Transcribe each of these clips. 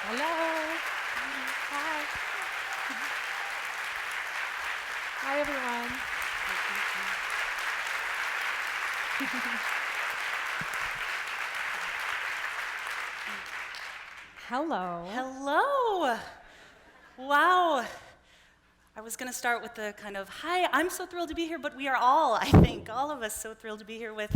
Hello. Hi. Hi, everyone. Hello. Hello. Wow. I was going to start with the kind of, hi, I'm so thrilled to be here, but we are all, I think, all of us so thrilled to be here with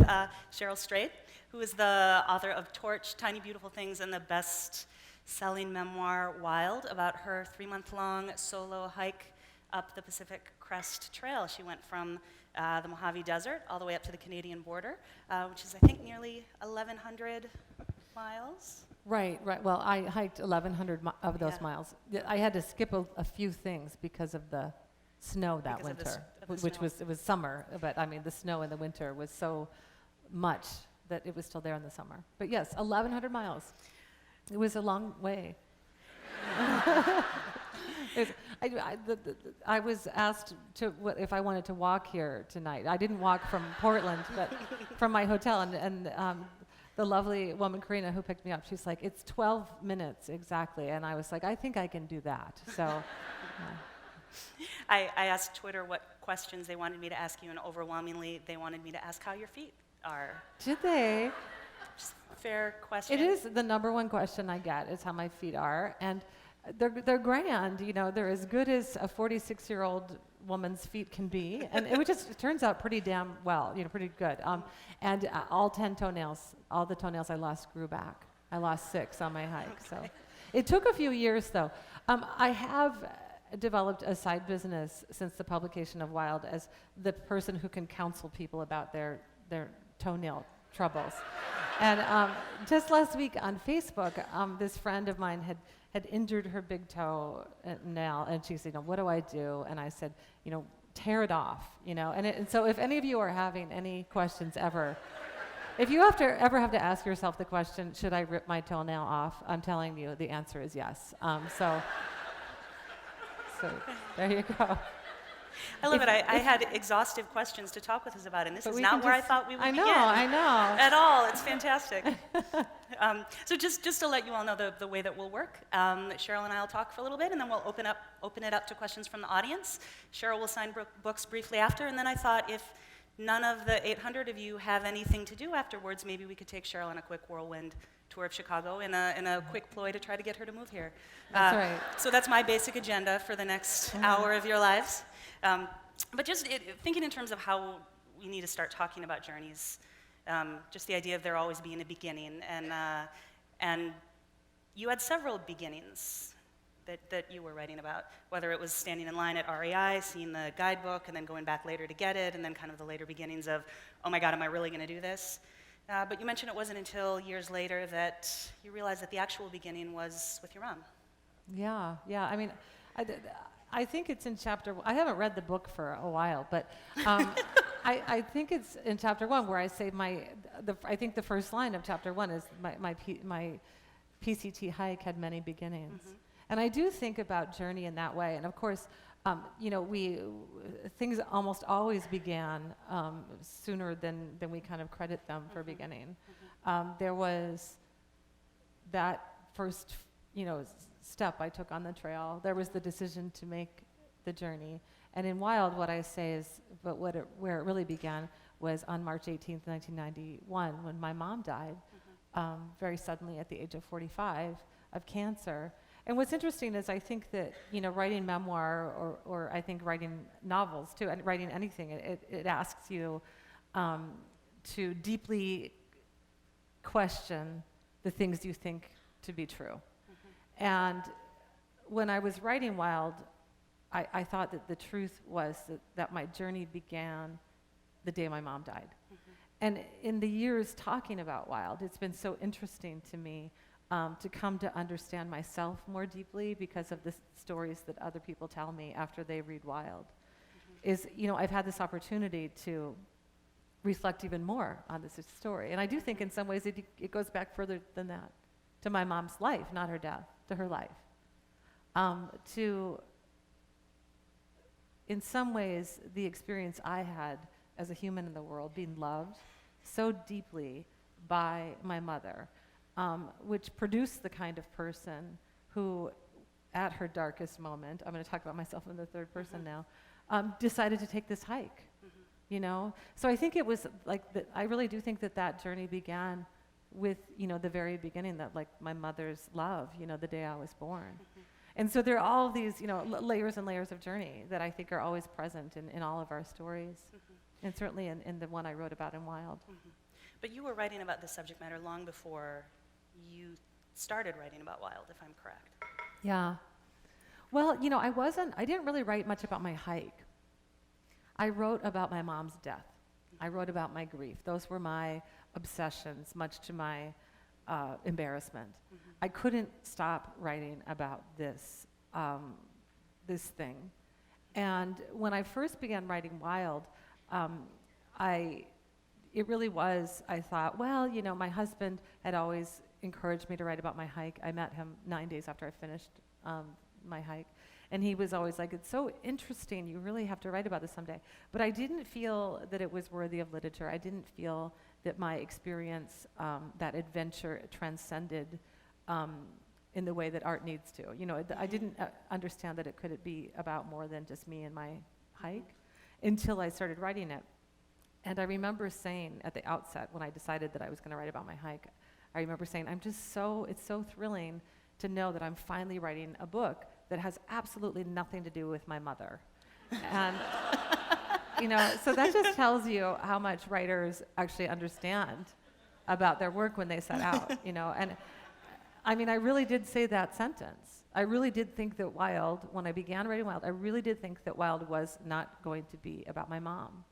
Cheryl Strayed, who is the author of Torch, Tiny Beautiful Things, and the best-selling memoir, Wild, about her 3-month-long solo hike up the Pacific Crest Trail. She went from the Mojave Desert all the way up to the Canadian border, which is, I think, nearly 1,100 miles. Right. Well, I hiked 1,100 of those Yeah. miles. I had to skip a few things because of the snow that Because of winter, the which snow. it was summer, but I mean the snow in the winter was so much that it was still there in the summer. But yes, 1,100 miles. It was a long way. I was asked if I wanted to walk here tonight. I didn't walk from Portland, but from my hotel, and the lovely woman, Karina, who picked me up, she's like, it's 12 minutes exactly. And I was like, I think I can do that. So I asked Twitter what questions they wanted me to ask you, and overwhelmingly, they wanted me to ask how your feet are. did they? Just a fair question. It is the number one question I get is how my feet are. And they're grand, you know, they're as good as a 46-year-old woman's feet can be. And it turns out pretty damn well, you know, pretty good. And all 10 toenails, all the toenails I lost grew back. I lost 6 on my hike. So it took a few years, though. I have developed a side business since the publication of Wild as the person who can counsel people about their toenail troubles. And just last week on Facebook, this friend of mine had injured her big toe nail, and she said, you know, what do I do? And I said, you know, tear it off, you know. And so if any of you are having any questions ever, if you ever have to ask yourself the question, should I rip my toenail off? I'm telling you, the answer is yes. So there you go. I love it. I had exhaustive questions to talk with us about, and this is we not can where I just- thought we would I begin. know. At all. It's fantastic. So just to let you all know the way that we'll work, Cheryl and I will talk for a little bit, and then we'll open it up to questions from the audience. Cheryl will sign books briefly after, and then I thought if none of the 800 of you have anything to do afterwards, maybe we could take Cheryl on a quick whirlwind tour of Chicago in a quick ploy to try to get her to move here. That's right. So that's my basic agenda for the next hour of your lives. But just thinking in terms of how we need to start talking about journeys, just the idea of there always being a beginning, and you had several beginnings that you were writing about, whether it was standing in line at REI, seeing the guidebook, and then going back later to get it, and then kind of the later beginnings of, oh my God, am I really going to do this? But you mentioned it wasn't until years later that you realized that the actual beginning was with your mom. Yeah. I mean, I think it's in chapter. I haven't read the book for a while, but I think it's in chapter 1 where I say I think the first line of chapter 1 is my PCT hike had many beginnings, and I do think about journey in that way. And of course, you know, things almost always began sooner than we kind of credit them for beginning. There was that first, you know, step I took on the trail. There was the decision to make the journey. And in Wild, what I say is, where it really began was on March 18th, 1991, when my mom died very suddenly at the age of 45 of cancer. And what's interesting is I think that, you know, writing memoir or I think writing novels too, and writing anything, it asks you to deeply question the things you think to be true. And when I was writing Wild, I thought that the truth was that my journey began the day my mom died. And in the years talking about Wild, it's been so interesting to me to come to understand myself more deeply because of the stories that other people tell me after they read Wild. Is, you know, I've had this opportunity to reflect even more on this story. And I do think in some ways it goes back further than that, to my mom's life, not her death, to her life. In some ways, the experience I had as a human in the world, being loved so deeply by my mother, which produced the kind of person who, at her darkest moment, I'm going to talk about myself in the third person now, decided to take this hike, you know? So I think it was like, I really do think that journey began with, you know, the very beginning, that like my mother's love, you know, the day I was born. And so there are all these, you know, layers and layers of journey that I think are always present in all of our stories, and certainly in the one I wrote about in Wild. But you were writing about this subject matter long before you started writing about Wild, if I'm correct. Yeah. Well, you know, I didn't really write much about my hike. I wrote about my mom's death. I wrote about my grief. Those were my obsessions, much to my embarrassment. I couldn't stop writing about this thing. And when I first began writing Wild, it really was, I thought, well, you know, my husband had always encouraged me to write about my hike. I met him 9 days after I finished my hike. And he was always like, it's so interesting, you really have to write about this someday. But I didn't feel that it was worthy of literature. I didn't feel that my experience, that adventure transcended in the way that art needs to. You know, I didn't understand that it could be about more than just me and my hike until I started writing it. And I remember saying at the outset, when I decided that I was going to write about my hike, I remember saying, it's so thrilling to know that I'm finally writing a book that has absolutely nothing to do with my mother. And, you know, so that just tells you how much writers actually understand about their work when they set out, you know. And I mean, I really did say that sentence. I really did think that Wild, when I began writing Wild, I really did think that Wild was not going to be about my mom.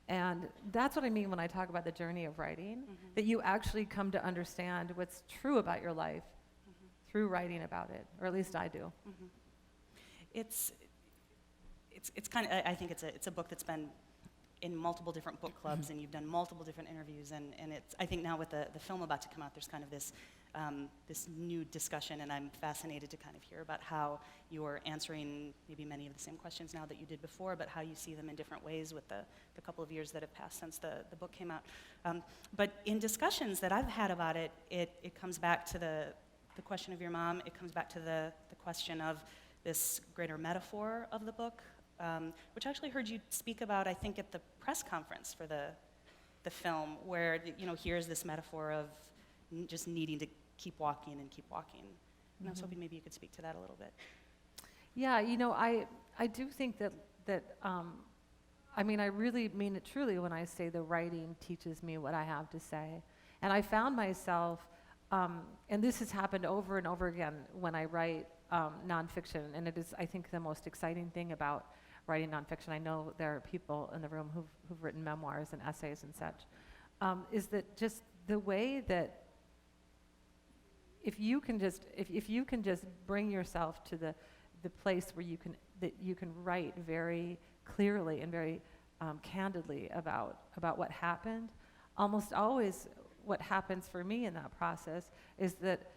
And that's what I mean when I talk about the journey of writing, that you actually come to understand what's true about your life through writing about it, or at least I do. It's kind of, I think it's a book that's been in multiple different book clubs, and you've done multiple different interviews, and it's, I think now with the film about to come out, there's kind of this new discussion, and I'm fascinated to kind of hear about how you're answering maybe many of the same questions now that you did before, but how you see them in different ways with the couple of years that have passed since the book came out. But in discussions that I've had about it, it comes back to the question of your mom. It comes back to the question of this greater metaphor of the book, which I actually heard you speak about, I think, at the press conference for the film, where, you know, here's this metaphor of just needing to keep walking and keep walking. And I was hoping maybe you could speak to that a little bit. Yeah, you know, I do think that I mean, I really mean it truly when I say the writing teaches me what I have to say. And I found myself, and this has happened over and over again when I write nonfiction, and it is, I think, the most exciting thing about writing nonfiction. I know there are people in the room who've written memoirs and essays and such, is that just the way that if you can just bring yourself to the place where you can write very clearly and very candidly about what happened, almost always what happens for me in that process is that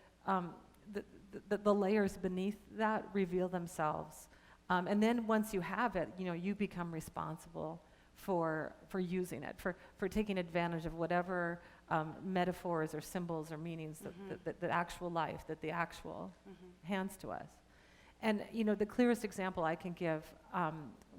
the layers beneath that reveal themselves. And then once you have it, you know, you become responsible for using it, for taking advantage of whatever metaphors or symbols or meanings that actual life, that the actual hands to us. And, you know, the clearest example I can give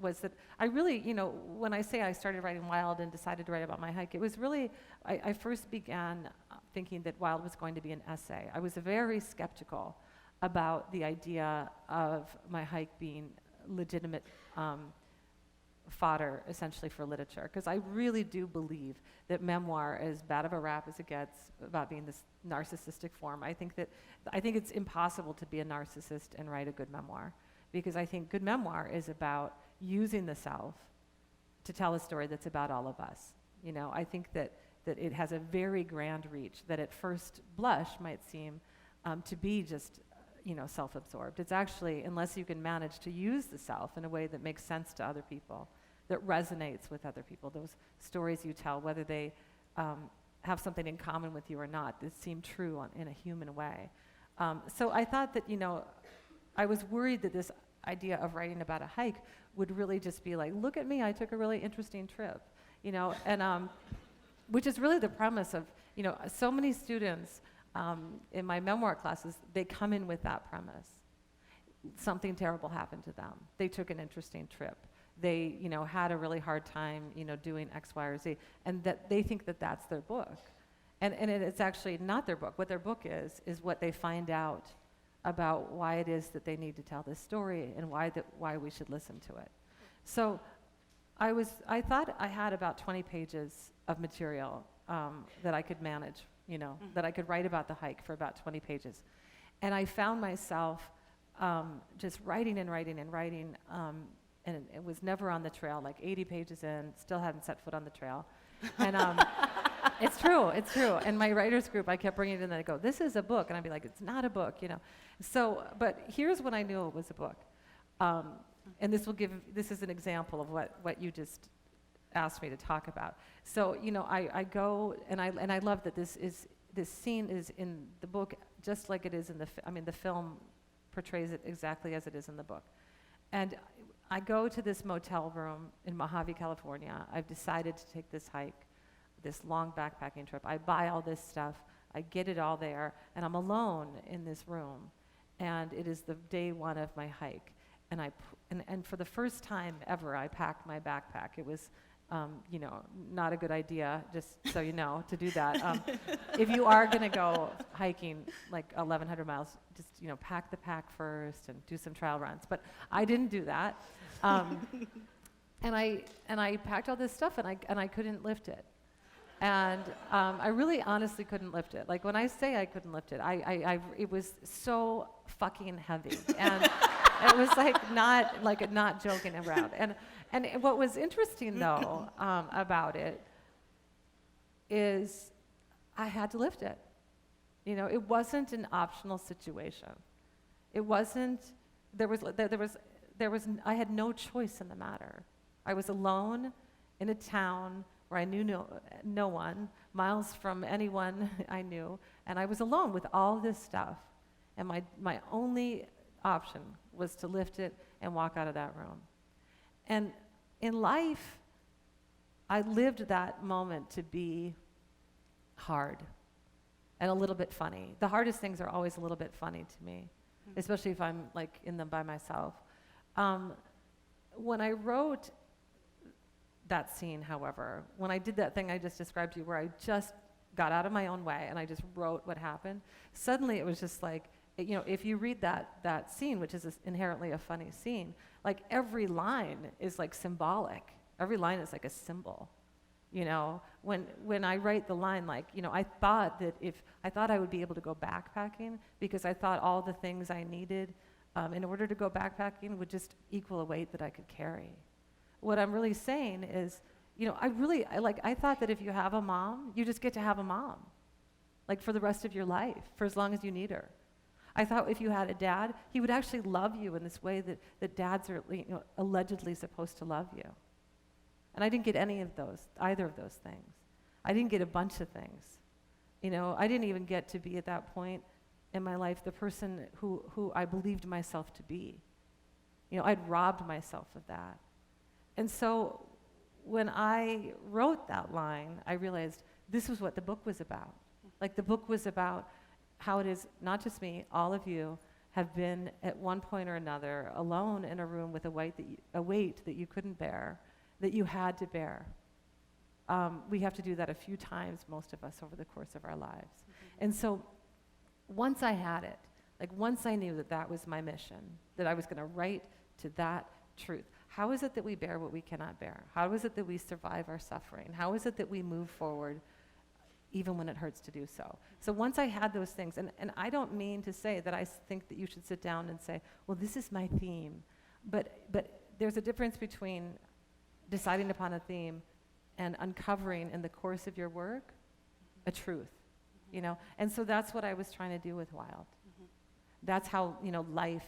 was that I really, you know, when I say I started writing Wild and decided to write about my hike, it was really, I first began thinking that Wild was going to be an essay. I was very skeptical about the idea of my hike being legitimate fodder, essentially, for literature, because I really do believe that memoir, as bad of a rap as it gets about being this narcissistic form, I think it's impossible to be a narcissist and write a good memoir, because I think good memoir is about using the self to tell a story that's about all of us. You know, I think that it has a very grand reach that at first blush might seem to be just, you know, self-absorbed. It's actually, unless you can manage to use the self in a way that makes sense to other people, that resonates with other people, those stories you tell, whether they have something in common with you or not, that seem true in a human way. So I thought that, you know, I was worried that this idea of writing about a hike would really just be like, look at me, I took a really interesting trip, you know, and which is really the premise of, you know, so many students in my memoir classes, they come in with that premise. Something terrible happened to them. They took an interesting trip. They, had a really hard time, doing X, Y, or Z, and that they think that that's their book. And it's actually not their book. What their book is what they find out about why it is that they need to tell this story and why we should listen to it. So I thought I had about 20 pages of material that I could manage, that I could write about the hike for about 20 pages. And I found myself just writing and writing and writing, and it was never on the trail, like 80 pages in, still hadn't set foot on the trail. And it's true. And my writers group, I kept bringing it in, and they go, this is a book. And I'd be like, it's not a book, So, but here's when I knew it was a book. And this is an example of what you just asked me to talk about. So, I go, and I love that this scene is in the book just like it is in the film portrays it exactly as it is in the book. And I go to this motel room in Mojave, California. I've decided to take this hike, this long backpacking trip. I buy all this stuff. I get it all there, and I'm alone in this room. And it is the day one of my hike. And for the first time ever, I packed my backpack. It was, not a good idea, just so you know, to do that. If you are going to go hiking like 1,100 miles, just, pack the pack first and do some trial runs. But I didn't do that. And I packed all this stuff, and I couldn't lift it. And I really honestly couldn't lift it. Like when I say I couldn't lift it, it was so fucking heavy. And it was not joking around. And what was interesting though about it is I had to lift it. It wasn't an optional situation. It wasn't, I had no choice in the matter. I was alone in a town where I knew no one, miles from anyone I knew, and I was alone with all this stuff. And my only option was to lift it and walk out of that room. And in life, I lived that moment to be hard and a little bit funny. The hardest things are always a little bit funny to me, especially if I'm like in them by myself. When I wrote that scene, however, when I did that thing I just described to you, where I just got out of my own way and I just wrote what happened, suddenly it was just like, if you read that scene, which is inherently a funny scene, like every line is like symbolic. Every line is like a symbol. When I write the line, like, I thought I would be able to go backpacking because I thought all the things I needed in order to go backpacking would just equal a weight that I could carry. What I'm really saying is, I thought that if you have a mom, you just get to have a mom, like for the rest of your life, for as long as you need her. I thought if you had a dad, he would actually love you in this way that dads are allegedly supposed to love you. And I didn't get either of those things. I didn't get a bunch of things. I didn't even get to be at that point in my life the person who I believed myself to be. I'd robbed myself of that. And so when I wrote that line, I realized this was what the book was about. Like the book was about how it is, not just me, all of you have been at one point or another alone in a room with a weight that you couldn't bear, that you had to bear. We have to do that a few times, most of us, over the course of our lives. And so once I had it, once I knew that was my mission, that I was going to write to that truth. How is it that we bear what we cannot bear? How is it that we survive our suffering? How is it that we move forward even when it hurts to do so? So once I had those things, and I don't mean to say that I think that you should sit down and say, well, this is my theme, but there's a difference between deciding upon a theme and uncovering in the course of your work a truth, And so that's what I was trying to do with Wild. That's how, life,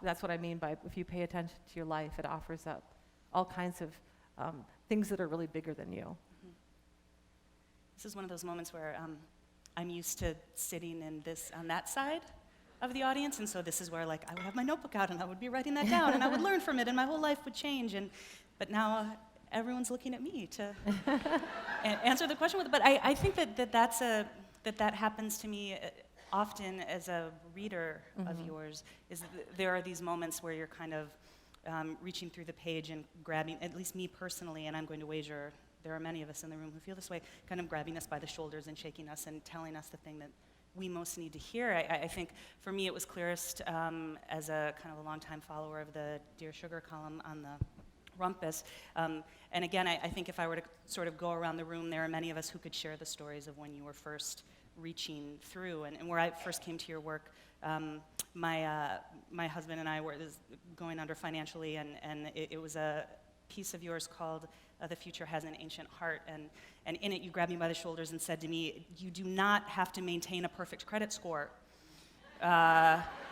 that's what I mean by if you pay attention to your life, it offers up all kinds of things that are really bigger than you. This is one of those moments where I'm used to sitting on that side of the audience, and so this is where I would have my notebook out and I would be writing that down and I would learn from it and my whole life would change. But now everyone's looking at me to answer the question with it. But I think that's that happens to me often as a reader of yours, is there are these moments where you're kind of reaching through the page and grabbing, at least me personally, and I'm going to wager there are many of us in the room who feel this way, kind of grabbing us by the shoulders and shaking us and telling us the thing that we most need to hear. I think for me it was clearest as a kind of a longtime follower of the Dear Sugar column on the Rumpus. And again, I think if I were to sort of go around the room, there are many of us who could share the stories of when you were first reaching through. And where I first came to your work, my husband and I were going under financially, and it was a piece of yours called The Future Has an Ancient Heart. And in it, you grabbed me by the shoulders and said to me, you do not have to maintain a perfect credit score.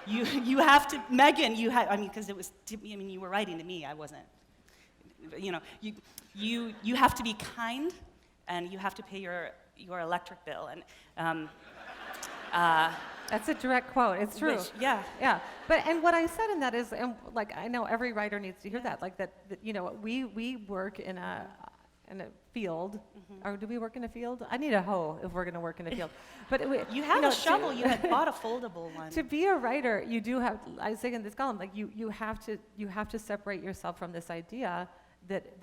You have to, Megan, because it was, you were writing to me, I wasn't. You have to be kind, and you have to pay your electric bill. And That's a direct quote. It's true. Yeah. Yeah. And what I said in that is, and like I know every writer needs to hear that. Like that we work in a field. Or do we work in a field? I need a hoe if we're going to work in a field. But you have a shovel. You had bought a foldable one. To be a writer, you do have. I say in this column, like you have to separate yourself from this idea that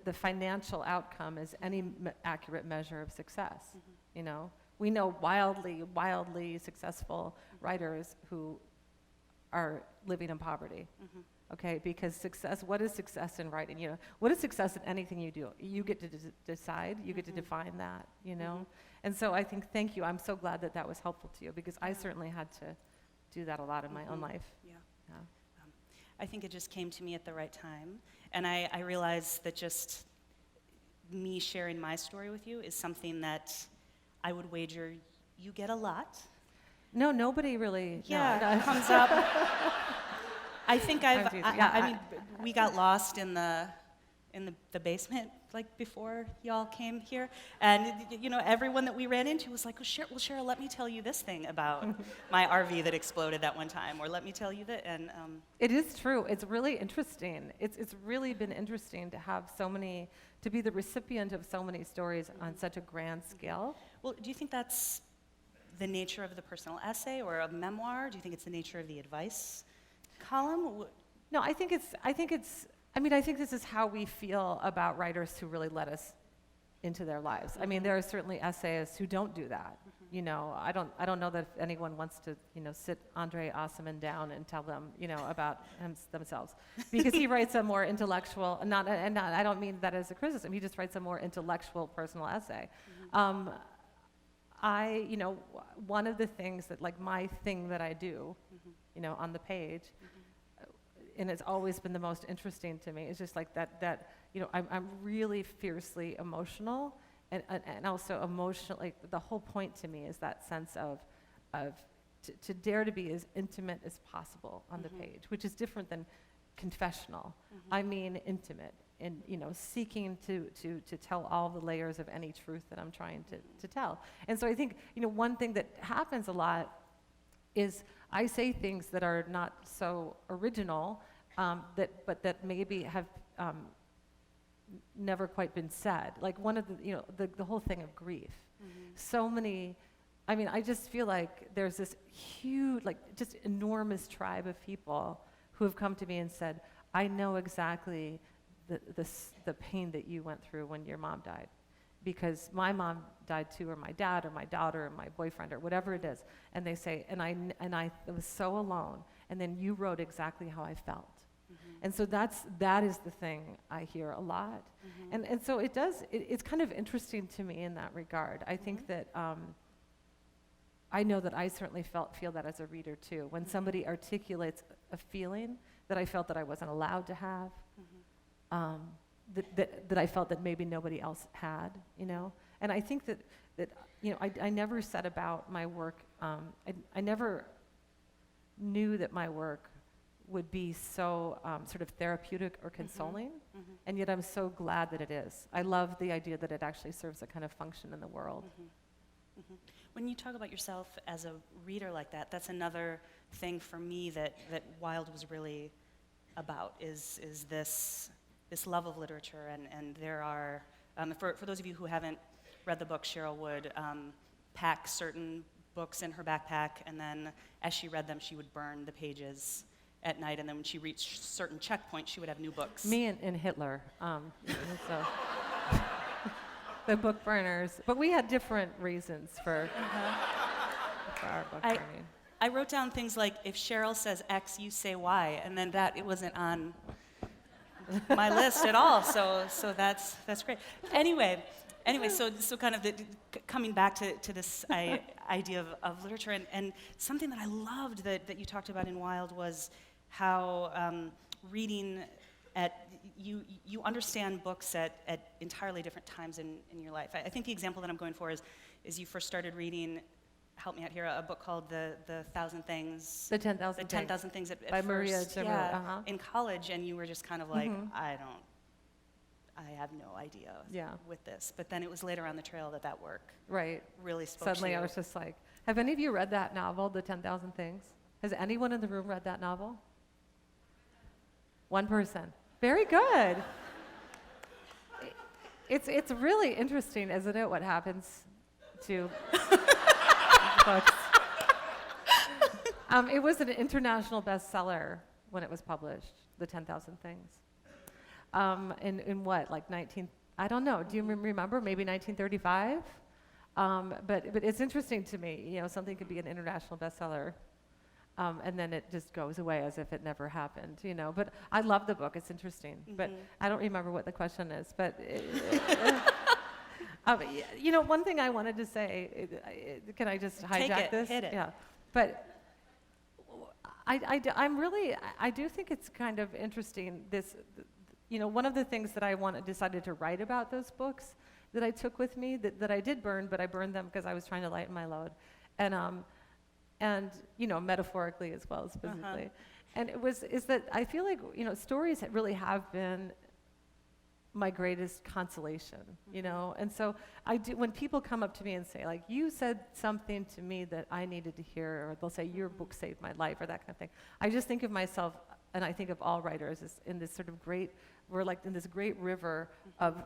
the financial outcome is any accurate measure of success. We know wildly successful writers who are living in poverty. Okay, because success, what is success in writing? What is success in anything you do? You get to decide, you get to define that, And so I think, thank you, I'm so glad that was helpful to you, because I certainly had to do that a lot in my own life. Yeah. I think it just came to me at the right time, and I realized that just me sharing my story with you is something that I would wager you get a lot. No, nobody really. Yeah, comes up. I think we got lost in the basement like before y'all came here, and everyone that we ran into was like, well, Cheryl, let me tell you this thing about my RV that exploded that one time, or let me tell you that. And it is true. It's really interesting. It's really been interesting to have to be the recipient of so many stories on such a grand scale. Well, do you think that's the nature of the personal essay or a memoir? Do you think it's the nature of the advice column? No, I think this is how we feel about writers who really let us into their lives. I mean, there are certainly essayists who don't do that. I don't know that if anyone wants to, sit Andre Osman down and tell them, about themselves, because he writes a more intellectual, and I don't mean that as a criticism. He just writes a more intellectual, personal essay. One of the things that, like, my thing that I do, on the page, and it's always been the most interesting to me, is just like that I'm really fiercely emotional, and also emotionally, the whole point to me is that sense of to dare to be as intimate as possible on the page, which is different than confessional. I mean intimate, and seeking to tell all the layers of any truth that I'm trying to tell. And so I think one thing that happens a lot is I say things that are not so original, but that maybe have never quite been said. Like one of the whole thing of grief. So many, I just feel like there's this huge, just enormous tribe of people who have come to me and said, I know exactly the pain that you went through when your mom died, because my mom died too, or my dad, or my daughter, or my boyfriend, or whatever it is. And they say, and I was so alone. And then you wrote exactly how I felt. And so that is the thing I hear a lot. And so it's kind of interesting to me in that regard. I think that I know that I certainly feel that as a reader too. When somebody articulates a feeling that I felt that I wasn't allowed to have, that I felt that maybe nobody else had, And I think that I never said about my work, I never knew that my work would be so sort of therapeutic or consoling, and yet I'm so glad that it is. I love the idea that it actually serves a kind of function in the world. When you talk about yourself as a reader like that, that's another thing for me that Wild was really about, is this love of literature, and there are, for those of you who haven't read the book, Cheryl would pack certain books in her backpack, and then as she read them, she would burn the pages at night, and then when she reached certain checkpoints, she would have new books. Me and Hitler. So the book burners. But we had different reasons for our book burning. I wrote down things like, if Cheryl says X, you say Y, and then it wasn't on my list at all, so that's great. Anyway, so kind of coming back to this idea of literature, and something that I loved that you talked about in Wild was how reading you understand books at entirely different times in your life. I think the example that I'm going for is you first started reading, help me out here, a book called The 1,000 Things. The 10,000 Things. 10,000 Things at By Maria first, Zimmer, in college, and you were just kind of like, I have no idea with this. But then it was later on the trail that work really spoke Suddenly to you. I was just like, have any of you read that novel, The 10,000 Things? Has anyone in the room read that novel? One person. Very good. It's really interesting, isn't it, what happens to books. It was an international bestseller when it was published, The 10,000 Things. In what, like I don't know, do you remember, maybe 1935? But it's interesting to me, something could be an international bestseller, and then it just goes away as if it never happened, But I love the book, it's interesting. But I don't remember what the question is, but one thing I wanted to say, can I just hijack this? Hit it. Yeah, but I do think it's kind of interesting, one of the things that I decided to write about those books that I took with me, that I did burn, but I burned them because I was trying to lighten my load, and metaphorically as well as physically. And is that I feel like, stories really have been my greatest consolation, and so I do, when people come up to me and say, like, you said something to me that I needed to hear, or they'll say, your book saved my life, or that kind of thing, I just think of myself, and I think of all writers, as in this sort of we're like in this great river of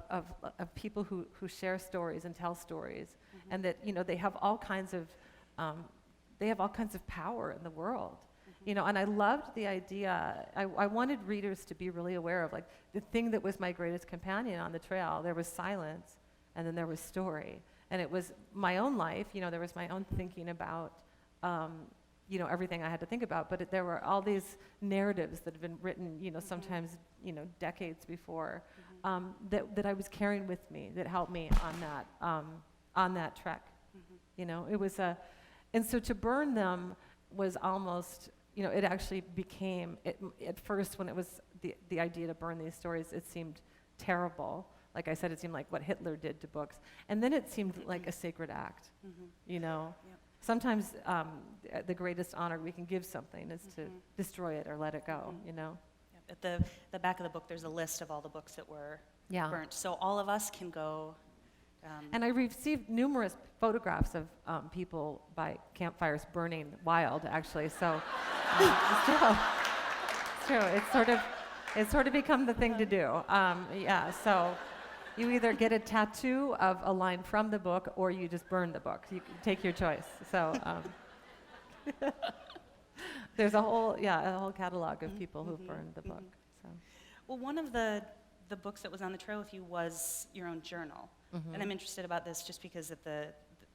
people who share stories and tell stories, and that, they have all kinds of power in the world. And I loved the idea, I wanted readers to be really aware of, like, the thing that was my greatest companion on the trail. There was silence, and then there was story. And it was my own life, there was my own thinking about, everything I had to think about, but there were all these narratives that had been written, sometimes, decades before, that I was carrying with me, that helped me on that trek. It was and so to burn them was almost, it actually became, at first when it was the idea to burn these stories, it seemed terrible. Like I said, it seemed like what Hitler did to books. And then it seemed like a sacred act, Yep. Sometimes the greatest honor we can give something is to destroy it or let it go, Yep. At the back of the book, there's a list of all the books that were burnt. So all of us can go. And I received numerous photographs of people by campfires burning wild, actually. So it's true. It's sort of become the thing to do. So you either get a tattoo of a line from the book, or you just burn the book. You can take your choice. So there's a whole catalog of people who've burned the book. So. Well, one of the books that was on the trail with you was your own journal. And I'm interested about this just because at the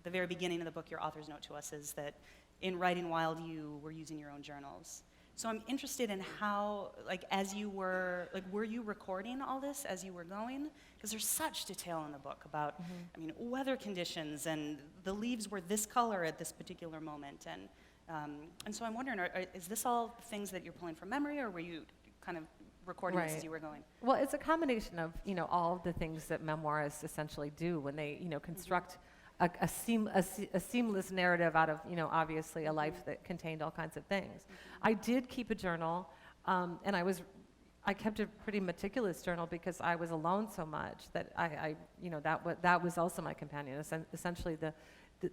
very beginning of the book, your author's note to us is that in writing Wild, you were using your own journals. So I'm interested in how, like, as you were you recording all this as you were going? Because there's such detail in the book about, weather conditions, and the leaves were this color at this particular moment. And so I'm wondering, is this all things that you're pulling from memory, or were you kind of recording this as you were going? Well, it's a combination of, all of the things that memoirists essentially do when they, construct a seamless narrative out of, obviously a life that contained all kinds of things. I did keep a journal, and I kept a pretty meticulous journal because I was alone so much that that was also my companion. Essentially,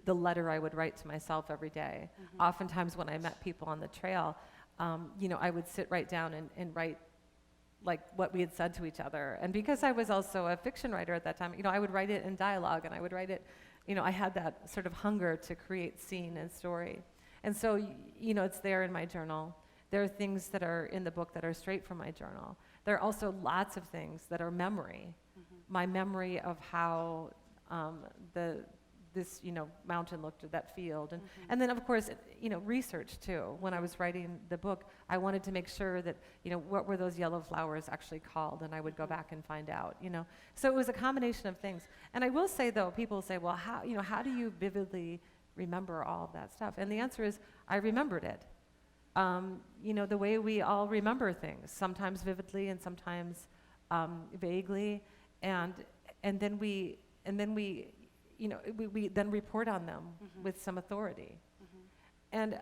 the letter I would write to myself every day. Oftentimes, when I met people on the trail, I would sit right down and write, like, what we had said to each other. And because I was also a fiction writer at that time, I would write it in dialogue, and I would write it I had that sort of hunger to create scene and story. And so, it's there in my journal. There are things that are in the book that are straight from my journal. There are also lots of things that are memory. My memory of how this mountain looked at that field. And then, of course, research, too. When I was writing the book, I wanted to make sure that, what were those yellow flowers actually called? And I would go back and find out, So it was a combination of things. And I will say, though, people say, well, how do you vividly remember all of that stuff? And the answer is, I remembered it. The way we all remember things, sometimes vividly and sometimes vaguely, and then we then report on them with some authority. And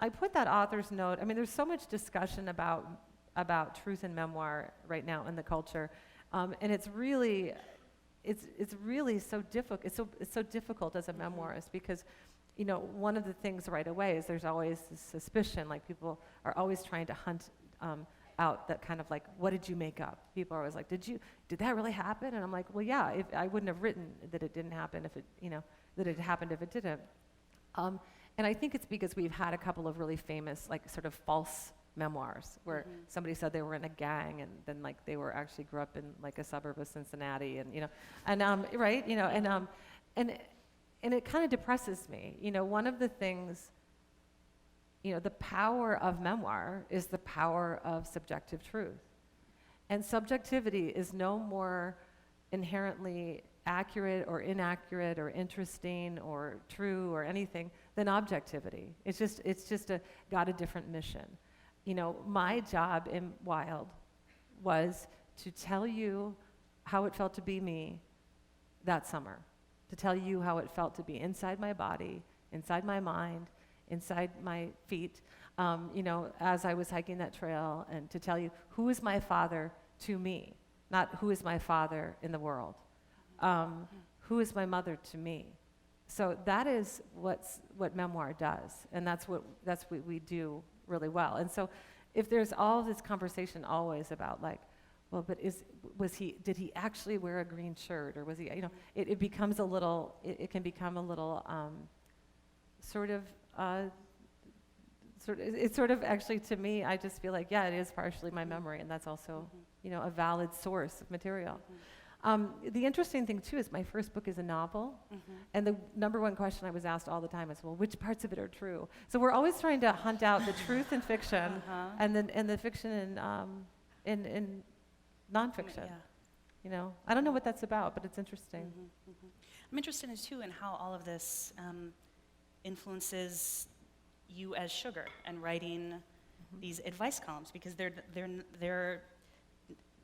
I put that author's note. I mean, there's so much discussion about truth and memoir right now in the culture, and it's really so difficult. It's so difficult as a memoirist because, one of the things right away is there's always this suspicion, like people are always trying to hunt out that kind of like, what did you make up? People are always like, did that really happen? And I'm like, well, yeah, I wouldn't have written that it didn't happen if it, that it happened if it didn't. And I think it's because we've had a couple of really famous, like sort of false memoirs where somebody said they were in a gang and then like they were actually grew up in like a suburb of Cincinnati and, right, and it kind of depresses me. One of the things, the power of memoir is the power of subjective truth. And subjectivity is no more inherently accurate or inaccurate or interesting or true or anything than objectivity. It's just got a different mission. My job in Wild was to tell you how it felt to be me that summer, to tell you how it felt to be inside my body, inside my mind, inside my feet, as I was hiking that trail, and to tell you who is my father to me, not who is my father in the world, who is my mother to me. So that is what memoir does, and that's what we do really well. And so if there's all this conversation always about like, well, but did he actually wear a green shirt, or was he, it becomes a little, it can become a little it's sort of actually, to me, I just feel like, yeah, it is partially my memory, and that's also, a valid source of material. The interesting thing, too, is my first book is a novel, and the number one question I was asked all the time is, well, which parts of it are true? So we're always trying to hunt out the truth in fiction and the fiction in nonfiction. I don't know what that's about, but it's interesting. I'm interested in, too, in how all of this influences you as Sugar and writing these advice columns, because they're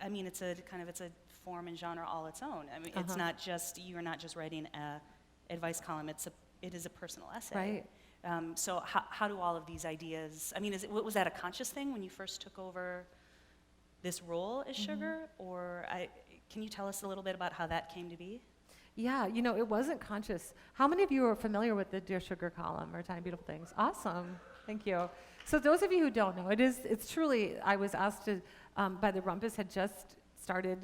I mean, it's a form and genre all its own. I mean, it's not just, you are not just writing a advice column, it is a personal essay. Right. So how do all of these ideas, I mean, was that a conscious thing when you first took over this role as Sugar? Or can you tell us a little bit about how that came to be? Yeah, it wasn't conscious. How many of you are familiar with the Dear Sugar column or Tiny Beautiful Things? Awesome, thank you. So those of you who don't know, it's truly, I was asked to, by the Rumpus had just started,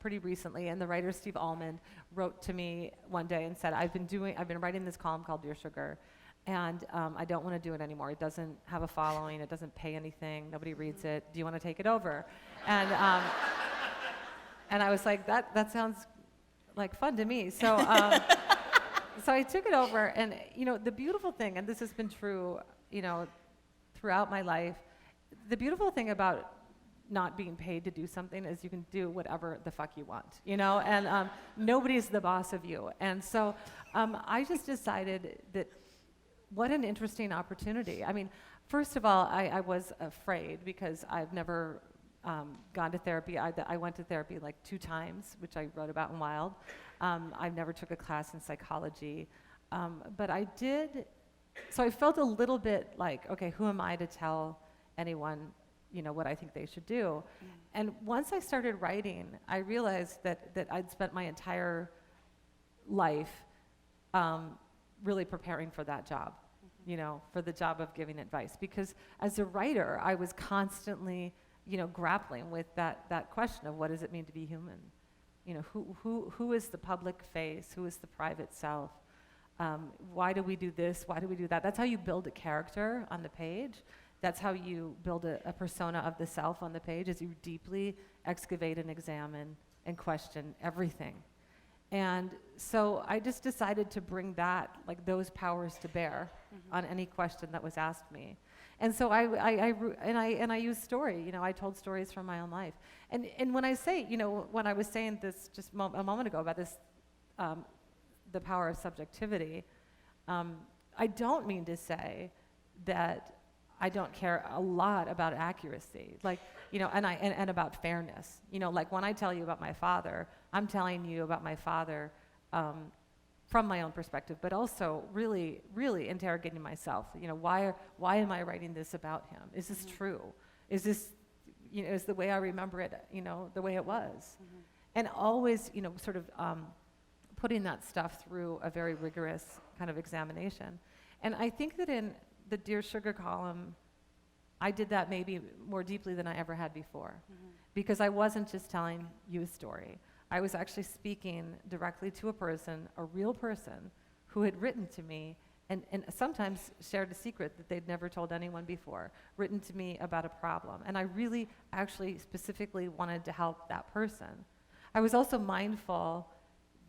pretty recently, and the writer Steve Almond wrote to me one day and said, I've been writing this column called Dear Sugar, and I don't want to do it anymore. It doesn't have a following, it doesn't pay anything, nobody reads it. Do you want to take it over? And and I was like, that sounds like fun to me. So so I took it over, and the beautiful thing, and this has been true, throughout my life, the beautiful thing about not being paid to do something is you can do whatever the fuck you want, and nobody's the boss of you. And so I just decided that what an interesting opportunity. I mean, first of all, I was afraid because I've never gone to therapy. I went to therapy like 2 times, which I wrote about in Wild. I never took a class in psychology, but I did. So I felt a little bit like, okay, who am I to tell anyone, what I think they should do? And once I started writing, I realized that I'd spent my entire life really preparing for that job, for the job of giving advice. Because as a writer, I was constantly, grappling with that question of what does it mean to be human? who is the public face? Who is the private self? Why do we do this? Why do we do that? That's how you build a character on the page. That's how you build a persona of the self on the page, is you deeply excavate and examine and question everything. And so I just decided to bring that, like those powers to bear on any question that was asked me. And so I used story. I told stories from my own life. And when I say, when I was saying this just a moment ago about this, the power of subjectivity, I don't mean to say that I don't care a lot about accuracy, and about fairness. Like when I tell you about my father, I'm telling you about my father from my own perspective, but also really, really interrogating myself. Why am I writing this about him? Is this true? Is this, is the way I remember it, the way it was? And always, sort of putting that stuff through a very rigorous kind of examination. And I think that in the Dear Sugar column, I did that maybe more deeply than I ever had before, because I wasn't just telling you a story. I was actually speaking directly to a person, a real person, who had written to me and sometimes shared a secret that they'd never told anyone before, written to me about a problem. And I really actually specifically wanted to help that person. I was also mindful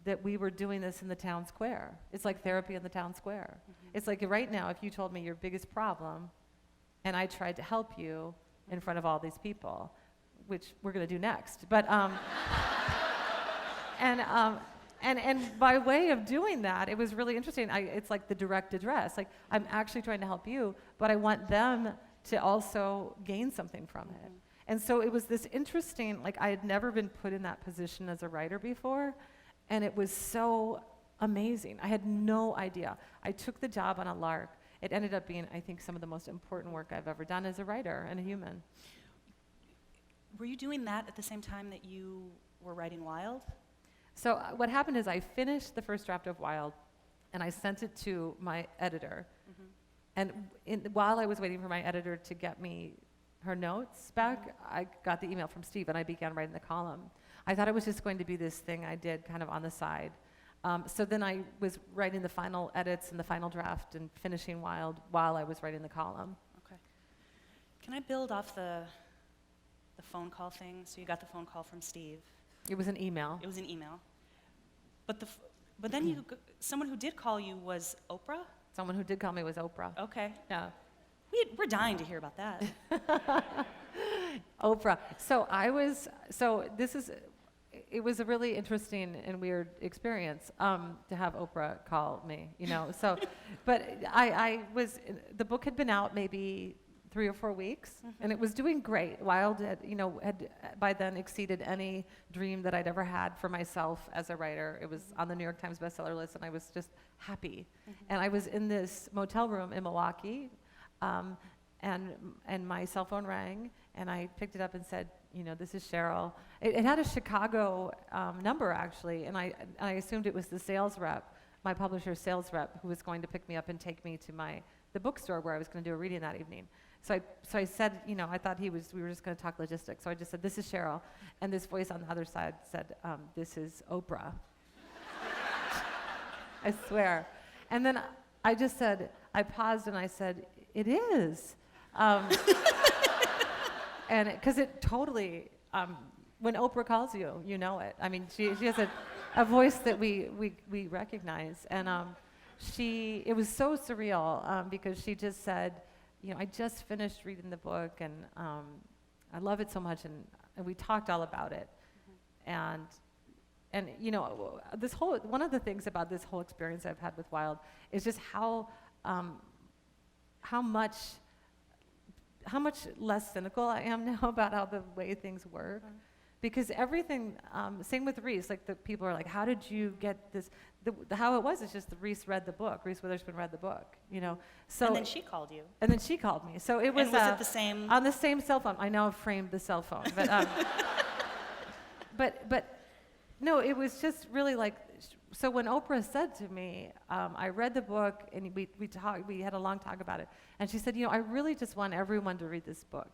that we were doing this in the town square. It's like therapy in the town square. It's like right now, if you told me your biggest problem and I tried to help you in front of all these people, which we're gonna do next, but and by way of doing that, it was really interesting. It's like the direct address. Like, I'm actually trying to help you, but I want them to also gain something from it. And so it was this interesting, like I had never been put in that position as a writer before, and it was so amazing. I had no idea. I took the job on a lark. It ended up being, I think, some of the most important work I've ever done as a writer and a human. Were you doing that at the same time that you were writing Wild? So what happened is I finished the first draft of Wild, and I sent it to my editor. And while I was waiting for my editor to get me her notes back, I got the email from Steve, and I began writing the column. I thought it was just going to be this thing I did kind of on the side. So then I was writing the final edits and the final draft and finishing Wild while I was writing the column. Okay. Can I build off the phone call thing? So you got the phone call from Steve. It was an email. It was an email. But then someone who did call you was Oprah? Someone who did call me was Oprah. Okay. Yeah. We're dying to hear about that. Oprah. It was a really interesting and weird experience to have Oprah call me, but the book had been out maybe 3 or 4 weeks, and it was doing great. Wild had by then exceeded any dream that I'd ever had for myself as a writer. It was on the New York Times bestseller list, and I was just happy. And I was in this motel room in Milwaukee, and my cell phone rang, and I picked it up and said, this is Cheryl. It had a Chicago number, actually, and I assumed it was the sales rep, my publisher's sales rep, who was going to pick me up and take me to the bookstore where I was going to do a reading that evening. So I said, I thought we were just going to talk logistics. So I just said, this is Cheryl. And this voice on the other side said, this is Oprah. I swear. And then I paused and I said, it is. And because it totally, when Oprah calls you, you know it. I mean, she has a voice that we recognize. And it was so surreal because she just said, I just finished reading the book, and I love it so much, and we talked all about it. And one of the things about this whole experience I've had with Wild is just how much less cynical I am now about how the way things work. Because everything, same with Reese, like the people are like, how did you get this? How it was is just Reese read the book. Reese Witherspoon read the book, So and then she called you. And then she called me. So it was. And was it the same? On the same cell phone. I now have framed the cell phone, but but no, it was just really like. So when Oprah said to me, I read the book and we talked. We had a long talk about it, and she said, I really just want everyone to read this book.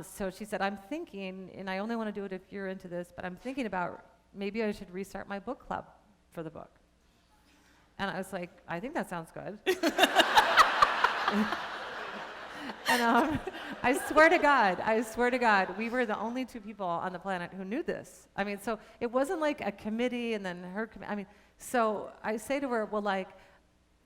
So she said, I'm thinking, and I only want to do it if you're into this, but I'm thinking about maybe I should restart my book club for the book. And I was like, I think that sounds good. And I swear to God, we were the only two people on the planet who knew this. I mean, so it wasn't like a committee and then her I mean, so I say to her, well, like,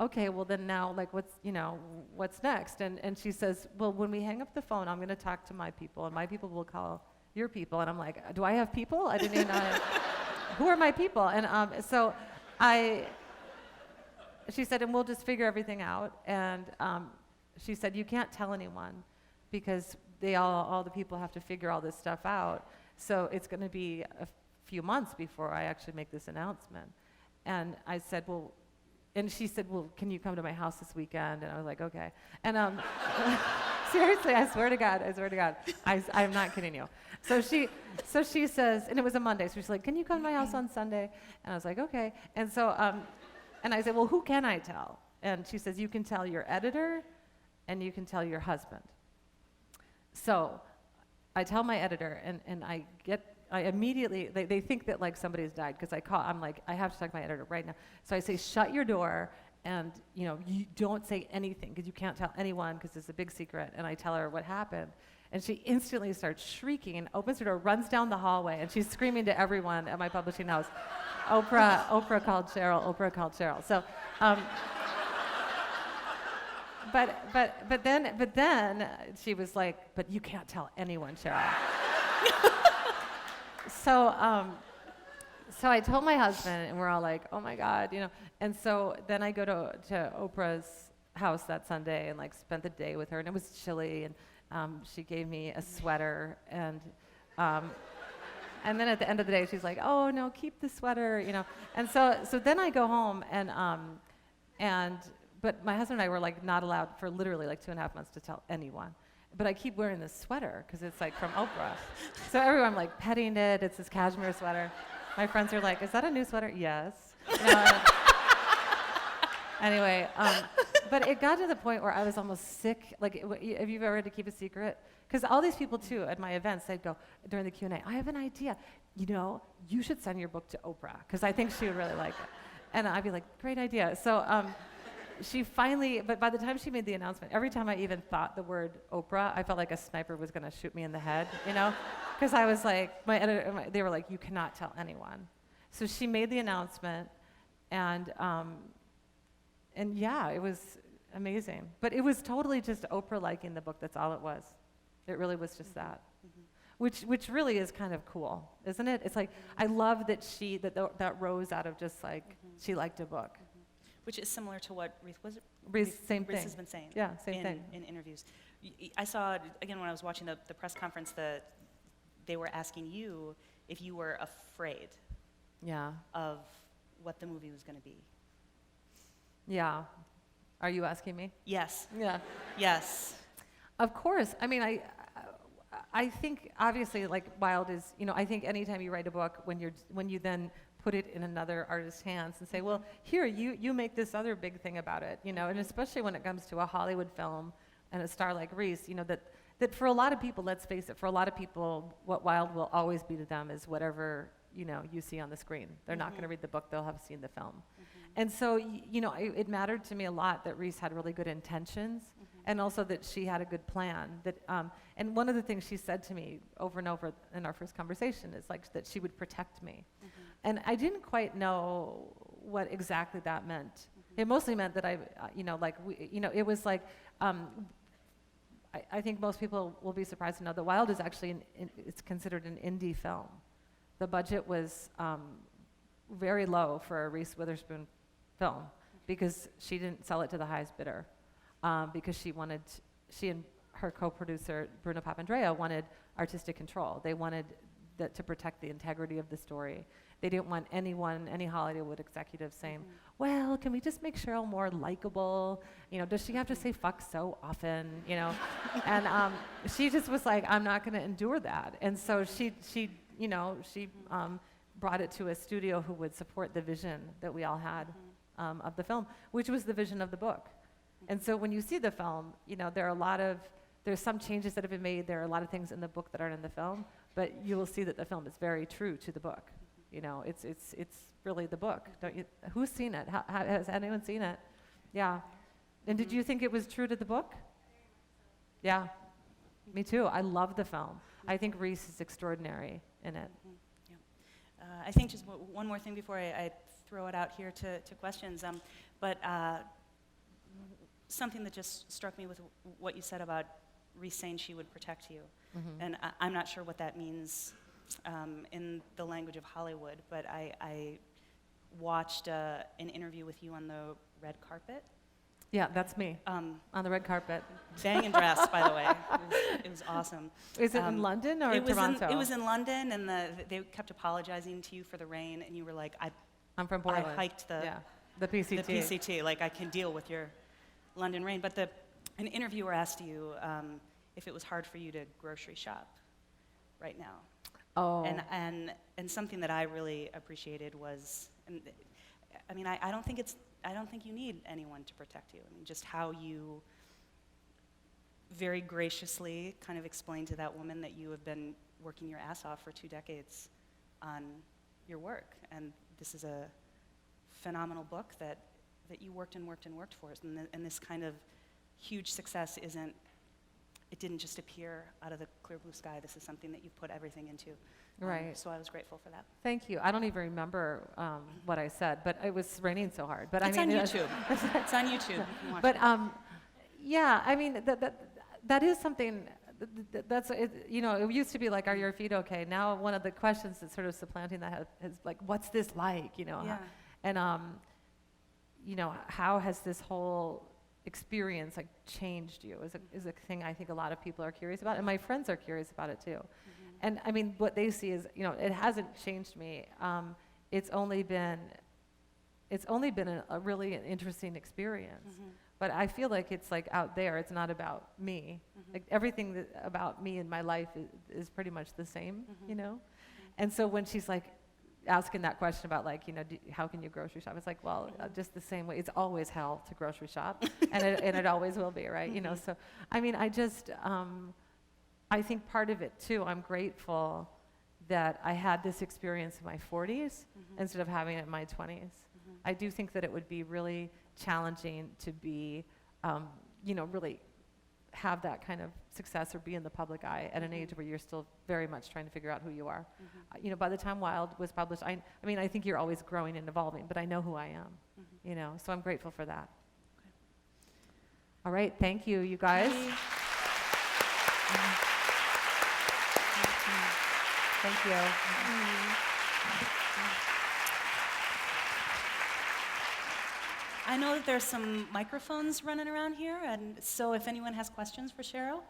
okay, well then now, like, what's next? And she says, well, when we hang up the phone, I'm going to talk to my people, and my people will call your people. And I'm like, do I have people? I didn't even know. Who are my people? And so she said, and we'll just figure everything out. And she said, you can't tell anyone because all the people have to figure all this stuff out. So it's going to be a few months before I actually make this announcement. And I said, well, and she said, well, can you come to my house this weekend? And I was like, okay. And seriously, I swear to God, I'm not kidding you. So she says, and it was a Monday, so she's like, can you come to my house on Sunday? And I was like, okay. And so, and I said, well, who can I tell? And she says, you can tell your editor, and you can tell your husband. So I tell my editor, and I immediately, they think that like somebody's died, because I'm like, I have to talk to my editor right now. So I say, shut your door, and you don't say anything, because you can't tell anyone, because it's a big secret. And I tell her what happened. And she instantly starts shrieking and opens her door, runs down the hallway, and she's screaming to everyone at my publishing house, Oprah called Cheryl. So, but then she was like, but you can't tell anyone, Cheryl. So I told my husband, and we're all like, oh my God, And so then I go to Oprah's house that Sunday and like spent the day with her, and it was chilly, and she gave me a sweater, and then at the end of the day, she's like, oh no, keep the sweater, And so then I go home, but my husband and I were like not allowed for literally like 2.5 months to tell anyone. But I keep wearing this sweater because it's like from Oprah. So everyone like petting it. It's this cashmere sweater. My friends are like, is that a new sweater? Yes. Anyway, but it got to the point where I was almost sick. Like, have you ever had to keep a secret? Because all these people too at my events, they'd go during the Q&A, I have an idea. You should send your book to Oprah because I think she would really like it. And I'd be like, great idea. So she finally, but by the time she made the announcement, every time I even thought the word Oprah, I felt like a sniper was going to shoot me in the head, Because I was like, my editor, they were like, you cannot tell anyone. So she made the announcement, and yeah, it was amazing. But it was totally just Oprah liking the book. That's all it was. It really was just that. Mm-hmm. Which really is kind of cool, isn't it? It's like, I love that that rose out of just like, she liked a book. Which is similar to what Reese has been saying. Yeah, same thing. In interviews. I saw, again, when I was watching the press conference, that they were asking you if you were afraid of what the movie was going to be. Yeah. Are you asking me? Yes. Yeah. Yes. Of course. I mean, I think, obviously, like, Wild is, I think anytime you write a book, when you then put it in another artist's hands and say, well, here, you make this other big thing about it, and especially when it comes to a Hollywood film and a star like Reese, that for a lot of people, let's face it, for a lot of people, what Wild will always be to them is whatever, you see on the screen. They're not going to read the book, they'll have seen the film. And so, it mattered to me a lot that Reese had really good intentions, and also that she had a good plan. And one of the things she said to me over and over in our first conversation is like that she would protect me. And I didn't quite know what exactly that meant. It mostly meant that it was like, I think most people will be surprised to know that Wild is actually, it's considered an indie film. The budget was very low for a Reese Witherspoon film because she didn't sell it to the highest bidder, because she and her co-producer, Bruno Papandrea, wanted artistic control. They wanted to protect the integrity of the story. They didn't want any Hollywood executive saying, well, can we just make Cheryl more likable? Does she have to say fuck so often? And she just was like, I'm not going to endure that. And so she brought it to a studio who would support the vision that we all had of the film, which was the vision of the book. And so when you see the film, there's some changes that have been made. There are a lot of things in the book that aren't in the film, but you will see that the film is very true to the book. It's really the book. Don't you? Who's seen it? Has anyone seen it? Yeah. And did you think it was true to the book? Yeah. Me too. I love the film. I think Reese is extraordinary in it. Yeah. I think just one more thing before I throw it out here to questions. But something that just struck me with what you said about Reese saying she would protect you. And I'm not sure what that means in the language of Hollywood, but I watched an interview with you on the red carpet. Yeah, that's me, on the red carpet. Banging dress, by the way. It was awesome. Is it in London or Toronto? It was in London, and they kept apologizing to you for the rain, and you were like, I'm from Portland. I hiked the PCT. The PCT, like I can deal with your London rain. But an interviewer asked you if it was hard for you to grocery shop right now. Oh. And something that I really appreciated was, I don't think you need anyone to protect you. I mean, just how you very graciously kind of explained to that woman that you have been working your ass off for 2 decades on your work. And this is a phenomenal book that you worked and worked and worked for. And this kind of huge success it didn't just appear out of the clear blue sky. This is something that you put everything into. Right. So I was grateful for that. Thank you. I don't even remember what I said, but it was raining so hard. But it's on YouTube. It's on YouTube. You can watch but it. Yeah, I mean that is something. That's it, it used to be like, are your feet okay? Now one of the questions that's sort of supplanting that is like, what's this like? Yeah. And how has this whole experience like changed you is a thing I think a lot of people are curious about, and my friends are curious about it too. And I mean, what they see is, it hasn't changed me. It's only been a really interesting experience. But I feel like it's like out there. It's not about me. Like everything about me in my life is pretty much the same, And so when she's like asking that question about like, how can you grocery shop? It's like, well, just the same way. It's always hell to grocery shop, and it always will be, right? So I mean, I think part of it too, I'm grateful that I had this experience in my 40s instead of having it in my 20s. I do think that it would be really challenging to be, really have that kind of success or be in the public eye at an age where you're still very much trying to figure out who you are. By the time Wild was published, I think you're always growing and evolving, but I know who I am, so I'm grateful for that. Okay. All right, thank you, you guys. Thank you. I know that there's some microphones running around here, and so if anyone has questions for Cheryl.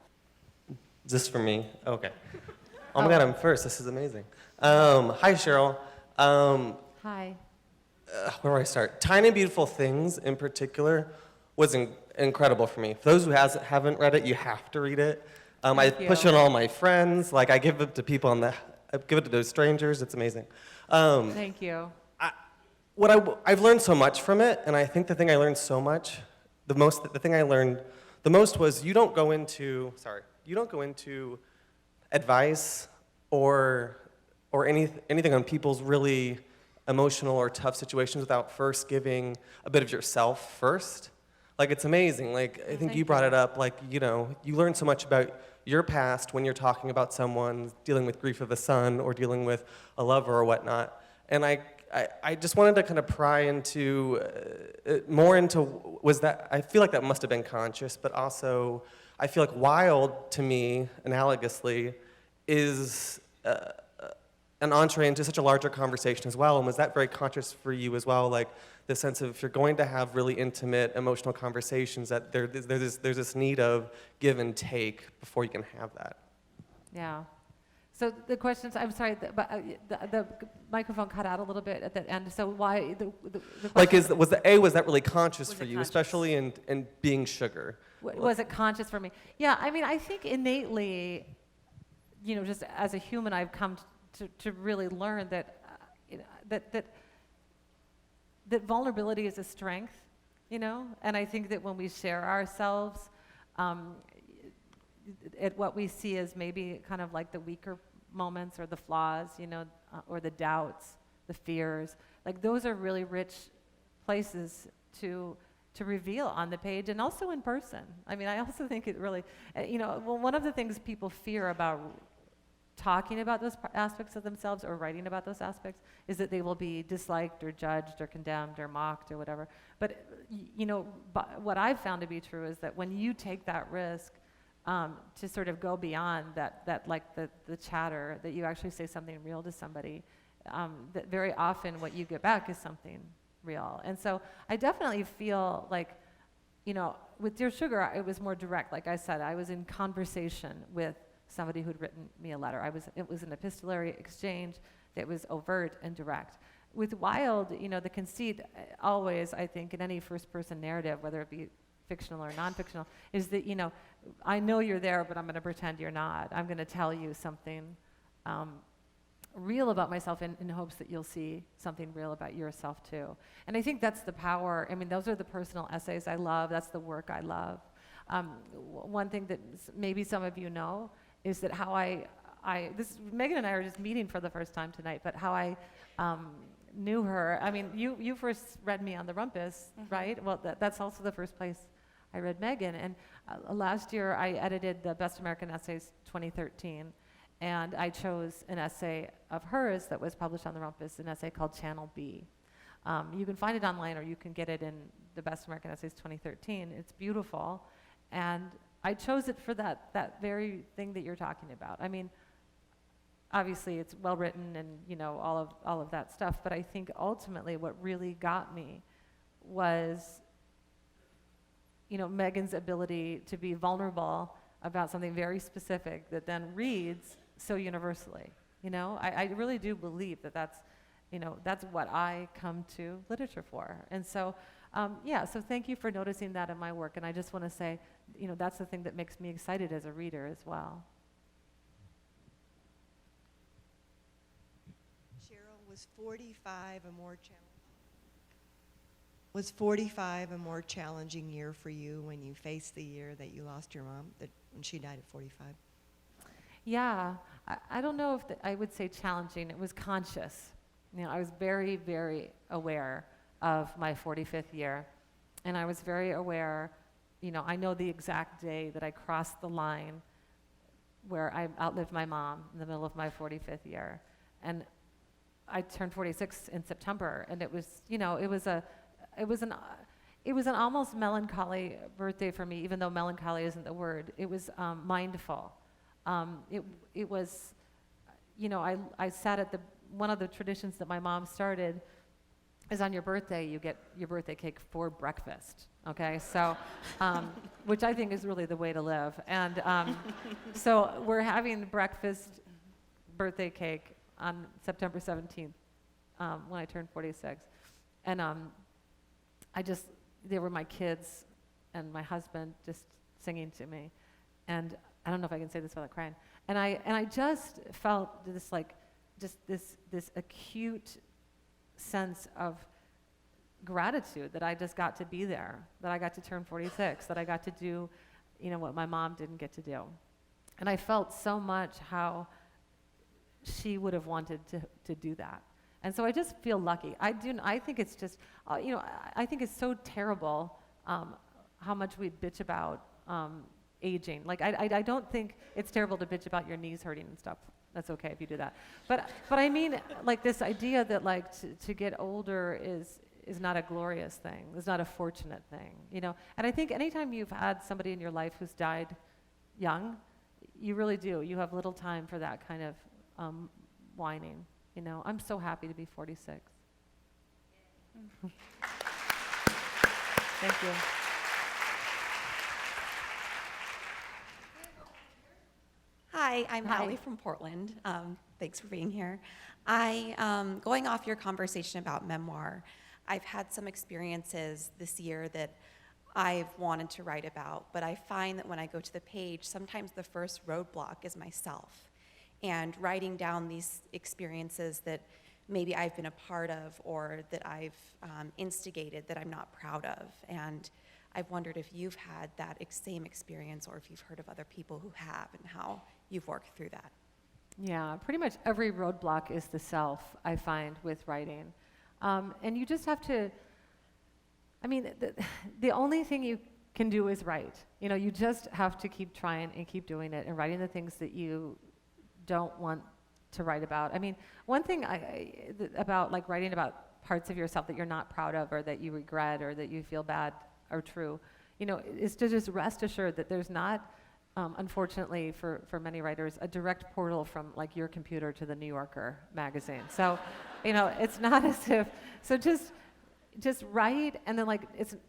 Is this for me? Okay. Oh my God, I'm first. This is amazing. Hi, Cheryl. Hi. Where do I start? Tiny Beautiful Things, in particular, was incredible for me. For those who haven't read it, you have to read it. I push it on all my friends. Like I give it to people I give it to those strangers. It's amazing. Thank you. I've learned so much from it, and I think the thing I learned the thing I learned the most was you don't go into advice or anything on people's really emotional or tough situations without first giving a bit of yourself first. Like it's amazing. Like I think you brought it up. Like you learn so much about your past when you're talking about someone dealing with grief of a son or dealing with a lover or whatnot. And I just wanted to kind of pry into more into I feel like that must have been conscious, but also I feel like Wild to me, analogously, is an entree into such a larger conversation as well. And was that very conscious for you as well? Like the sense of if you're going to have really intimate, emotional conversations, that there's this need of give and take before you can have that. Yeah. So the questions, I'm sorry, the microphone cut out a little bit at the end. So why the like was that really conscious for you, especially in being sugar? Was it conscious for me? Yeah, I mean, I think innately, just as a human, I've come to really learn that that vulnerability is a strength, and I think that when we share ourselves, at what we see as maybe kind of like the weaker moments or the flaws, or the doubts, the fears. Like those are really rich places to reveal on the page and also in person. I mean, I also think it really, well, one of the things people fear about talking about those aspects of themselves or writing about those aspects is that they will be disliked or judged or condemned or mocked or whatever. But, what I've found to be true is that when you take that risk to sort of go beyond that like the chatter, that you actually say something real to somebody, that very often what you get back is something real. And so I definitely feel like, with Dear Sugar, it was more direct. Like I said, I was in conversation with somebody who'd written me a letter. It was an epistolary exchange that was overt and direct. With Wild, the conceit always, I think, in any first-person narrative, whether it be fictional or non-fictional, is that, I know you're there, but I'm going to pretend you're not. I'm going to tell you something real about myself in hopes that you'll see something real about yourself too. And I think that's the power. I mean, those are the personal essays I love. That's the work I love. One thing that maybe some of you know is that how Megan and I are just meeting for the first time tonight, but how I knew her. I mean, you first read me on the Rumpus, right? Well, that's also the first place I read Megan. And last year I edited the Best American Essays 2013. And I chose an essay of hers that was published on the Rumpus, an essay called Channel B. You can find it online or you can get it in the Best American Essays 2013. It's beautiful. And I chose it for that very thing that you're talking about. I mean, obviously it's well written and all of that stuff, but I think ultimately what really got me was Megan's ability to be vulnerable about something very specific that then reads so universally. I really do believe that's what I come to literature for. And so, so thank you for noticing that in my work. And I just want to say, that's the thing that makes me excited as a reader as well. Cheryl, was 45 a more challenging year for you when you faced the year that you lost your mom, when she died at 45? Yeah, I don't know if I would say challenging. It was conscious. I was very, very aware of my 45th year. And I was very aware, I know the exact day that I crossed the line where I outlived my mom in the middle of my 45th year. And I turned 46 in September, and it was an almost melancholy birthday for me, even though melancholy isn't the word. It was mindful. It was, I sat at one of the traditions that my mom started is on your birthday, you get your birthday cake for breakfast, okay? So, which I think is really the way to live. And so we're having birthday cake on September 17th when I turned 46. And they were my kids and my husband just singing to me. And I don't know if I can say this without crying. And I just felt this acute sense of gratitude that I just got to be there, that I got to turn 46, that I got to do, what my mom didn't get to do. And I felt so much how she would have wanted to do that. And so I just feel lucky. I think it's just, I think it's so terrible how much we bitch about aging. Like, I don't think it's terrible to bitch about your knees hurting and stuff. That's okay if you do that. But I mean, like, this idea that, like, to get older is not a glorious thing. It's not a fortunate thing, And I think anytime you've had somebody in your life who's died young, you really do. You have little time for that kind of whining. I'm so happy to be 46. Thank you. Hi, I'm Allie from Portland. Thanks for being here. Going off your conversation about memoir, I've had some experiences this year that I've wanted to write about, but I find that when I go to the page, sometimes the first roadblock is myself. And writing down these experiences that maybe I've been a part of or that I've instigated that I'm not proud of. And I've wondered if you've had that same experience or if you've heard of other people who have and how you've worked through that. Yeah, pretty much every roadblock is the self, I find, with writing. And you just have to, I mean, the only thing you can do is write. You know, you just have to keep trying and keep doing it and writing the things that you don't want to write about. I mean, one thing about like writing about parts of yourself that you're not proud of or that you regret or that you feel bad are true, you know, is to just rest assured that there's not, unfortunately for many writers, a direct portal from like your computer to the New Yorker magazine. So, you know, it's not as if, so just write, and then like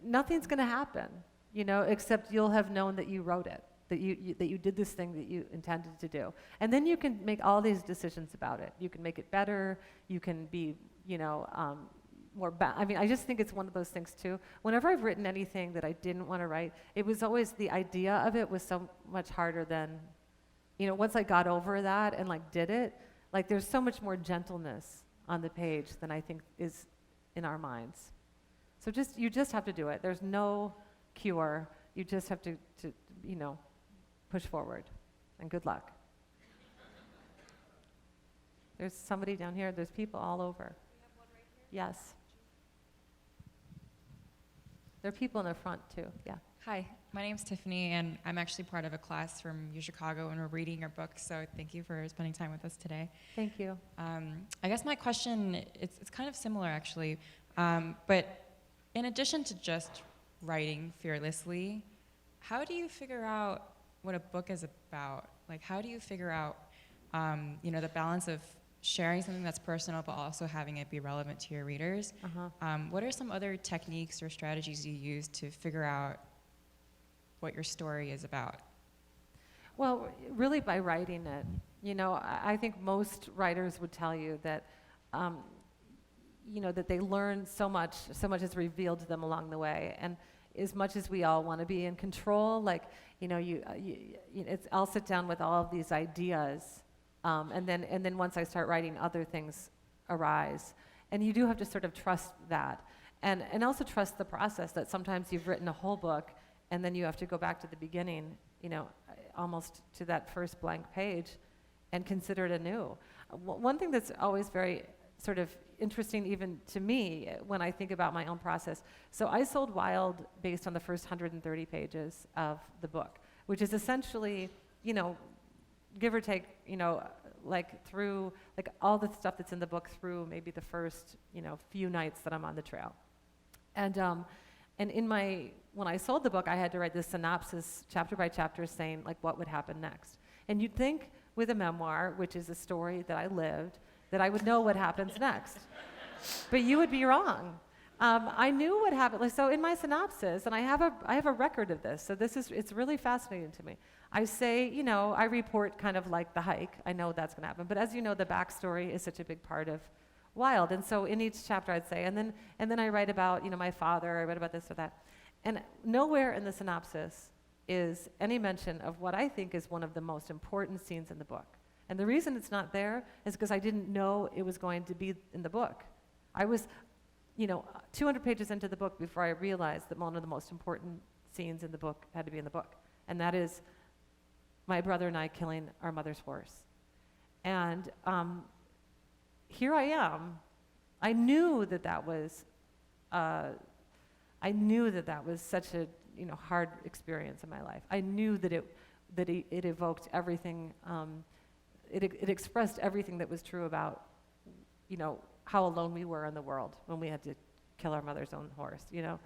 nothing's gonna happen, you know, except you'll have known that you wrote it, that you did this thing that you intended to do. And then you can make all these decisions about it. You can make it better, you can be, you know, I mean, I just think it's one of those things too. Whenever I've written anything that I didn't want to write, it was always the idea of it was so much harder than, you know, once I got over that and like did it, like there's so much more gentleness on the page than I think is in our minds. So you just have to do it. There's no cure. You just have to you know, push forward, and good luck. There's somebody down here. There's people all over. We have one right here? Yes. There are people in the front too, yeah. Hi, my name's Tiffany, and I'm actually part of a class from UChicago, and we're reading your book, so thank you for spending time with us today. Thank you. I guess my question, it's kind of similar actually, but in addition to just writing fearlessly, how do you figure out what a book is about? Like, how do you figure out, you know, the balance of sharing something that's personal, but also having it be relevant to your readers? What are some other techniques or strategies you use to figure out what your story is about? Well, really by writing it. You know, I think most writers would tell you that, you know, that they learn so much is revealed to them along the way. And as much as we all want to be in control, like, you know, I'll sit down with all of these ideas, and then once I start writing, other things arise. And you do have to sort of trust that. And also trust the process, that sometimes you've written a whole book, and then you have to go back to the beginning, you know, almost to that first blank page, and consider it anew. One thing that's always very sort of interesting even to me when I think about my own process. So I sold Wild based on the first 130 pages of the book, which is essentially, you know, give or take, you know, like through, like all the stuff that's in the book through maybe the first, you know, few nights that I'm on the trail. And when I sold the book, I had to write this synopsis chapter by chapter saying like what would happen next. And you'd think with a memoir, which is a story that I lived, that I would know what happens next. But you would be wrong. I knew what happened. So in my synopsis, and I have a record of this, so it's really fascinating to me. I say, you know, I report kind of like the hike. I know that's gonna happen. But as you know, the backstory is such a big part of Wild. And so in each chapter I'd say, and then I write about, you know, my father, I write about this or that. And nowhere in the synopsis is any mention of what I think is one of the most important scenes in the book. And the reason it's not there is because I didn't know it was going to be in the book. I was, you know, 200 pages into the book before I realized that one of the most important scenes in the book had to be in the book. And that is my brother and I killing our mother's horse. And here I am. I knew that was such a, you know, hard experience in my life. I knew that it evoked everything. It expressed everything that was true about, you know, how alone we were in the world when we had to kill our mother's own horse, you know.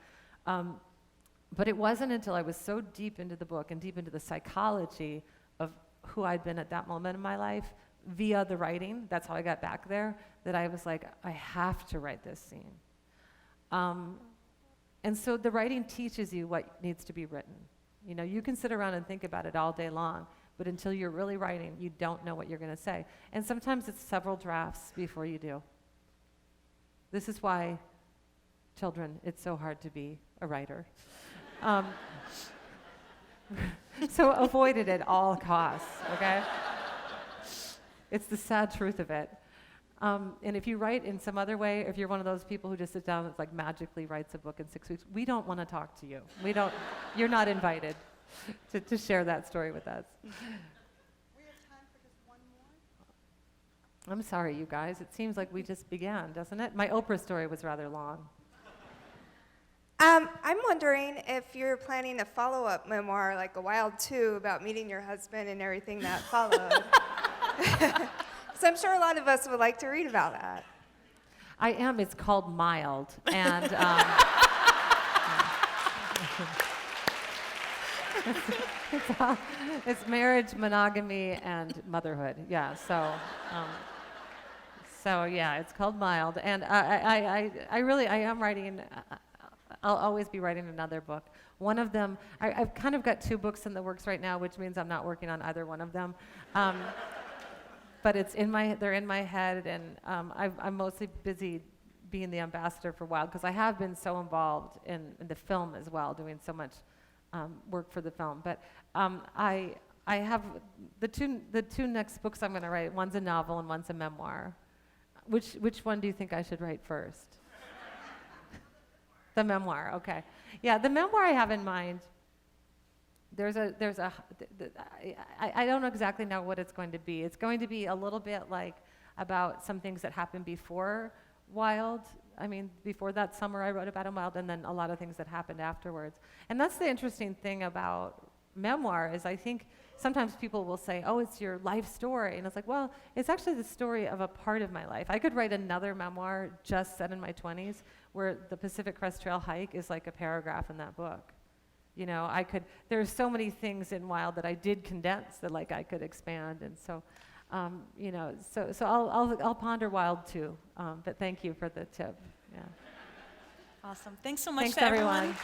But it wasn't until I was so deep into the book and deep into the psychology of who I'd been at that moment in my life via the writing, that's how I got back there, that I was like, I have to write this scene. And so the writing teaches you what needs to be written. You know, you can sit around and think about it all day long, but until you're really writing, you don't know what you're going to say. And sometimes it's several drafts before you do. This is why, children, it's so hard to be a writer. So avoid it at all costs, okay? It's the sad truth of it. And if you write in some other way, if you're one of those people who just sit down and like magically writes a book in 6 weeks, we don't want to talk to you. You're not invited to share that story with us. We have time for just one more. I'm sorry, you guys. It seems like we just began, doesn't it? My Oprah story was rather long. I'm wondering if you're planning a follow-up memoir, like a Wild 2, about meeting your husband and everything that followed. So I'm sure a lot of us would like to read about that. I am. It's called Mild, and it's marriage, monogamy, and motherhood. Yeah. So yeah, it's called Mild, and I am writing. I'll always be writing another book. One of them, I've kind of got 2 books in the works right now, which means I'm not working on either one of them. But they're in my head, and I'm mostly busy being the ambassador for Wild, because I have been so involved in the film as well, doing so much work for the film. But I have the two next books I'm going to write. One's a novel and one's a memoir. Which one do you think I should write first? The memoir, okay. Yeah, the memoir I have in mind. I don't exactly know what it's going to be. It's going to be a little bit like about some things that happened before Wild. I mean, before that summer I wrote about Wild, and then a lot of things that happened afterwards. And that's the interesting thing about memoir, is I think sometimes people will say, oh, it's your life story. And it's like, well, it's actually the story of a part of my life. I could write another memoir just set in my 20s, where the Pacific Crest Trail hike is like a paragraph in that book. You know, there's so many things in Wild that I did condense that like I could expand. And so, you know, so I'll ponder Wild too. But thank you for the tip. Yeah. Awesome. Thanks so much Thanks to everyone. everyone.